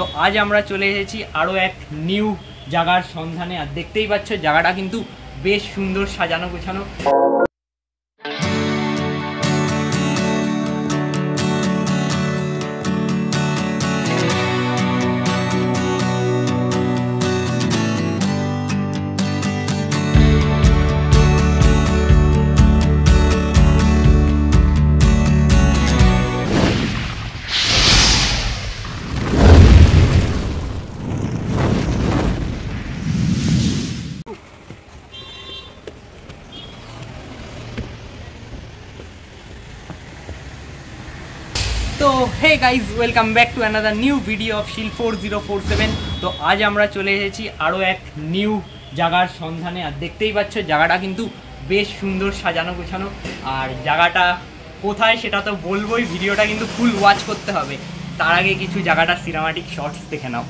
তো আজ আমরা চলে এসেছি আরও এক নিউ জায়গার সন্ধানে। আর দেখতেই পাচ্ছ জায়গাটা কিন্তু বেশ সুন্দর সাজানো গোছানো। তো hey guys, welcome back to another new video of শিল 4047। তো আজ আমরা চলে এসেছি আরও এক নিউ জায়গার সন্ধানে। আর দেখতেই পাচ্ছ জায়গাটা কিন্তু বেশ সুন্দর সাজানো গোছানো। আর জায়গাটা কোথায় সেটা তো বলবোই, ভিডিওটা কিন্তু ফুল ওয়াচ করতে হবে। তার আগে কিছু জায়গাটা সিনেমাটিক শর্টস দেখে নাও।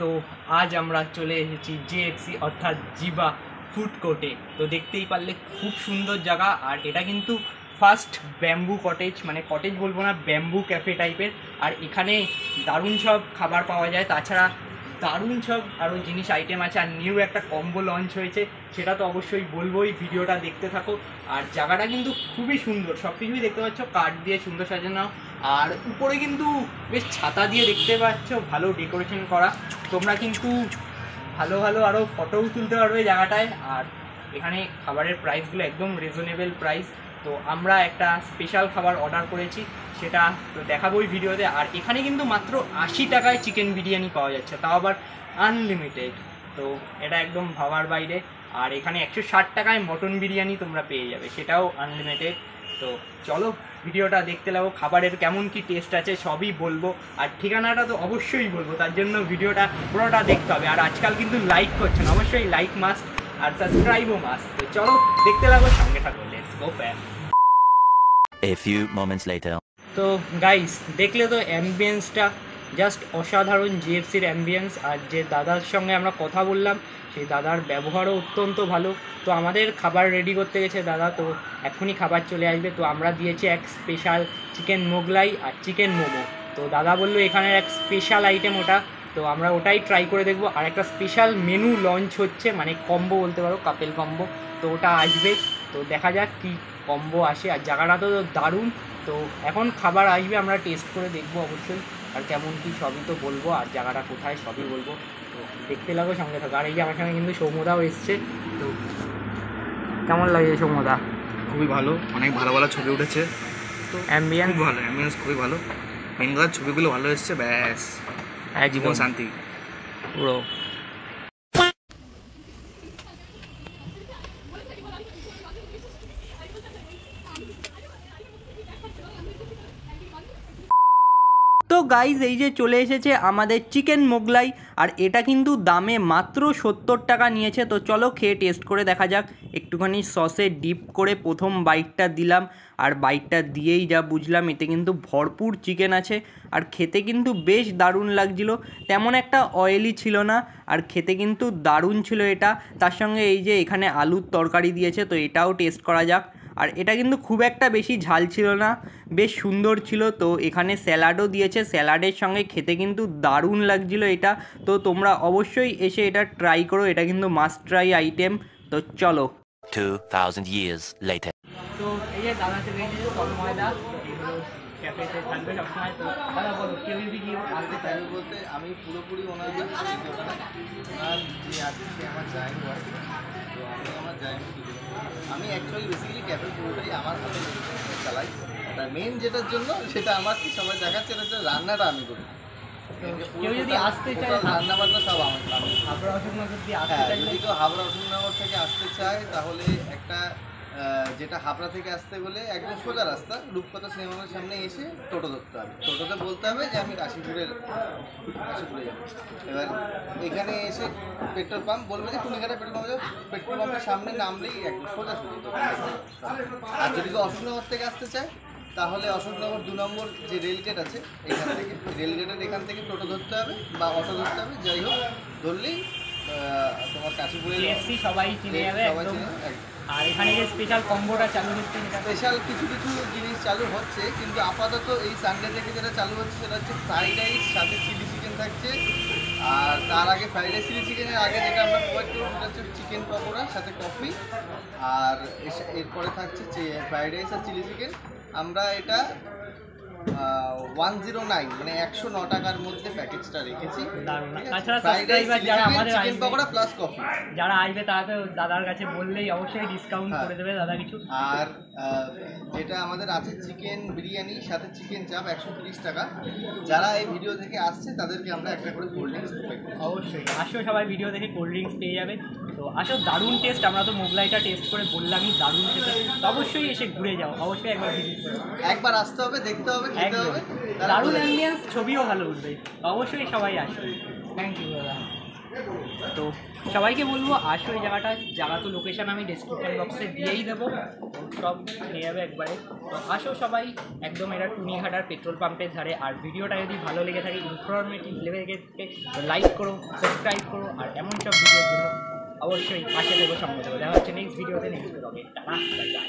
তো আজ আমরা চলে এসেছি জেএফসি অর্থাৎ জিবা ফুড কোর্টে। তো দেখতেই পারলে খুব সুন্দর জায়গা। আর এটা কিন্তু ফার্স্ট ব্যাম্বু কটেজ, মানে কটেজ বলবো না, ব্যাম্বু ক্যাফে টাইপের। আর এখানে দারুণ সব খাবার পাওয়া যায়, তাছাড়া দারুণ সব আরও জিনিস আইটেম আছে। আর নিউ একটা কম্বো লঞ্চ হয়েছে, সেটা তো অবশ্যই বলবোই, ভিডিওটা দেখতে থাকো। আর জায়গাটা কিন্তু খুবই সুন্দর, সব কিছুই দেখতে পাচ্ছ কাঠ দিয়ে সুন্দর সাজানো। আর উপরে কিন্তু বেশ ছাতা দিয়ে দেখতে পাচ্ছ, ভালো ডেকোরেশন করা। তোমরা কিন্তু ভালো ভালো আরও ফটোও তুলতে পারবে জায়গাটায়। আর এখানে খাবারের প্রাইসগুলো একদম রিজনেবল প্রাইস। তো আমরা একটা স্পেশাল খাবার অর্ডার করেছি, সেটা তো দেখাবোই ভিডিওতে। আর এখানে কিন্তু মাত্র 80 টাকায় চিকেন বিরিয়ানি পাওয়া যাচ্ছে, তাও আবার আনলিমিটেড। তো এটা একদম ভাবার বাইরে। আর এখানে 160 টাকায় মটন বিরিয়ানি তোমরা পেয়ে যাবে, সেটাও আনলিমিটেড। তো চলো ভিডিওটা দেখতে লাগো, খাবারের কেমন কি টেস্ট আছে সবই বলবো। আর ঠিকানাটা তো অবশ্যই বলবো, তার জন্য ভিডিওটা পুরোটা দেখতে হবে। আর আজকাল কিন্তু লাইক করছেন, অবশ্যই লাইক মাস্ট, আর সাবস্ক্রাইবও মাস্ট। তো চলো দেখতে লাগো, সঙ্গে থাকো, let's go back. A few moments later. তো গাইস দেখলে তো অ্যাম্বিয়েন্সটা জাস্ট অসাধারণ, জিএফসির অ্যাম্বিয়েন্স। আর যে দাদার সঙ্গে আমরা কথা বললাম, সেই দাদার ব্যবহারও অত্যন্ত ভালো। তো আমাদের খাবার রেডি করতে গেছে দাদা, তো এক্ষুনি খাবার চলে আসবে। তো আমরা দিয়েছি এক স্পেশাল চিকেন মোগলাই আর চিকেন মোমো। তো দাদা বললো এখানের এক স্পেশাল আইটেম ওটা, তো আমরা ওটাই ট্রাই করে দেখবো। আর একটা স্পেশাল মেনু লঞ্চ হচ্ছে, মানে কম্বো বলতে পারো, কাপেল কম্বো। তো ওটা আসবে, তো দেখা যাক কি কম্বো আসে। আর জায়গাটা তো দারুণ। তো এখন খাবার আসবে, আমরা টেস্ট করে দেখবো অবশ্যই, আর কেমন কি সবই তো বলবো, আর জায়গাটা কোথায় সবই বলবো। তো দেখতে লাগো, সঙ্গে থাকো। আর এই যে আমার সঙ্গে কিন্তু সৌম্যদাও এসছে। তো কেমন লাগে সৌম্যদা? খুবই ভালো, অনেক ভালো ভালো ছবি উঠেছে। তো অ্যাম্বিয়েন্স ভালো, অ্যাম্বিয়েন্স খুবই ভালো, মেন কথা ছবিগুলো ভালো এসছে, ব্যাস জীবন শান্তি পুরো। তো গাইজ এই যে চলে এসেছে আমাদের চিকেন মোগলাই। আর এটা কিন্তু দামে মাত্র 70 টাকা নিয়েছে। তো চলো খেয়ে টেস্ট করে দেখা যাক। একটুখানি সসে ডিপ করে প্রথম বাইটটা দিলাম, আর বাইটটা দিয়েই যা বুঝলাম এতে কিন্তু ভরপুর চিকেন আছে। আর খেতে কিন্তু বেশ দারুণ লাগছিল, তেমন একটা অয়েলি ছিল না, আর খেতে কিন্তু দারুণ ছিল এটা। তার সঙ্গে এই যে এখানে আলুর তরকারি দিয়েছে, তো এটাও টেস্ট করা যাক। আর এটা কিন্তু খুব একটা বেশি ঝাল ছিল না, বেশ সুন্দর ছিল। তো এখানে স্যালাডও দিয়েছে, স্যালাডের সঙ্গে খেতে কিন্তু দারুণ লাগছিল এটা। তো তোমরা অবশ্যই এসে এটা ট্রাই করো, এটা কিন্তু মাস্ট ট্রাই আইটেম। তো চলো। 2000 years later. তো এই যে দাদা চলে এসেছে, তন্ময়দা ক্যাফেতে থাকবে সবসময়। তো দাদা বলো, কেউ যদি কি আসতে চাই বলতে আমি পুরোপুরি ওনার যে আজকে আমার জায়গা আছে, তো আমি আমার জায়গা আমি অ্যাকচুয়ালি বেসিক্যালি ক্যাফে পুরোটাই আমার হাতে চালাই। তার মেন যেটার জন্য সেটা আমার কি সবাই দেখাচ্ছে, এটা হচ্ছে রান্নাটা আমি করি। কেউ যদি আসতে চায়, রান্না বান্না সব আমার। হাবড়া অশোকনগর দিয়ে আসতে চাই, যদি কেউ হাবড়া অশোকনগর থেকে আসতে চায় তাহলে একটা যেটা হাবড়া থেকে আসতে গেলে একদম সোজা রাস্তা, রূপকথা সিনেমা হলের সামনে এসে টোটো ধরতে হবে। টোটোতে বলতে হবে যে আমি কাশীপুরে যাবো। এবার এখানে এসে পেট্রোল পাম্প বলবে যে টুনিঘাটা পেট্রোল পাম্পে যাবো, পেট্রোল পাম্পের সামনে নামলেই একদম সোজা সোজা। আর যদি কেউ অশোকনগর থেকে আসতে চায় তাহলে অশোকনগর 2 নম্বর যে রেলগেট আছে এখান থেকে, রেলগেটের এখান থেকে টোটো ধরতে হবে বা অটো ধরতে হবে, যাই হোক ধরলেই তোমার কাশীপুরে JFC সবাই চিনে যাবে একদম। আর এখানে যে স্পেশাল কম্বোটা চালু হচ্ছে, যেটা স্পেশাল কিছু কিছু জিনিস চালু হচ্ছে, কিন্তু আপাতত এই সানডে থেকে যেটা চালু হচ্ছে সেটা হচ্ছে ফ্রাইড রাইস সাথে চিলি চিকেন থাকছে। আর তার আগে ফ্রাইড রাইস চিলি চিকেনের আগে যেটা আমরা প্রোভাইড করবো সেটা হচ্ছে চিকেন পকোড়া সাথে কফি। আর এরপরে থাকছে ফ্রাইড রাইস আর চিলি চিকেন। আমরা এটা 109 মানে 109 টাকার মধ্যে প্যাকেজটা রেখেছি। দারুণ। তাছাড়া সাবস্ক্রাইবার যারা আমাদের চিকেন আসবে, পকোড়া প্লাস কফি, যারা আসবে তাকে দাদার কাছে বললেই অবশ্যই ডিসকাউন্ট করে দেবে দাদা কিছু। আর যেটা আমাদের আছে চিকেন বিরিয়ানি সাথে চিকেন চাপ 130 টাকা। যারা এই ভিডিও থেকে আসছে তাদেরকে আমরা একটা করে কোল্ড ড্রিঙ্কস প্রোভাইড করব। অবশ্যই আসো, সবাই ভিডিও দেখে কোল্ড ড্রিঙ্কস পেয়ে যাবে। তো আসো, দারুণ টেস্ট। আমরা তো মোগলাইটা টেস্ট করে বললামই দারুণ খেতে। তো অবশ্যই এসে ঘুরে যাও, অবশ্যই একবার ভিজিট করো। একবার আসতে হবে, দেখতে হবে, খেতে একদম হবে। দারুণ অ্যাম্বিয়েন্স, ছবিও ভালো উঠবে। অবশ্যই সবাই আসো। থ্যাংক ইউ দাদা। তো সবাইকে বলবো আসো এই জায়গা তো লোকেশন আমি ডেসক্রিপশন বক্সে দিয়েই দেবো, সব নিয়ে যাবে একবারে। তো আসো সবাই, একদম এটা টুনিঘাটার পেট্রোল পাম্পের ধারে। আর ভিডিওটা যদি ভালো লেগে থাকে, ইনফরমেটিভ লেগে থাকে, লাইক করো, সাবস্ক্রাইব করো। আর এমন সব ভিডিওর জন্য অবশ্যই পাশে দেবো, সঙ্গে দেবো। দেখা হচ্ছে নেক্সট ভিডিওতে, নেক্সট ব্লগে। Tata, bye bye.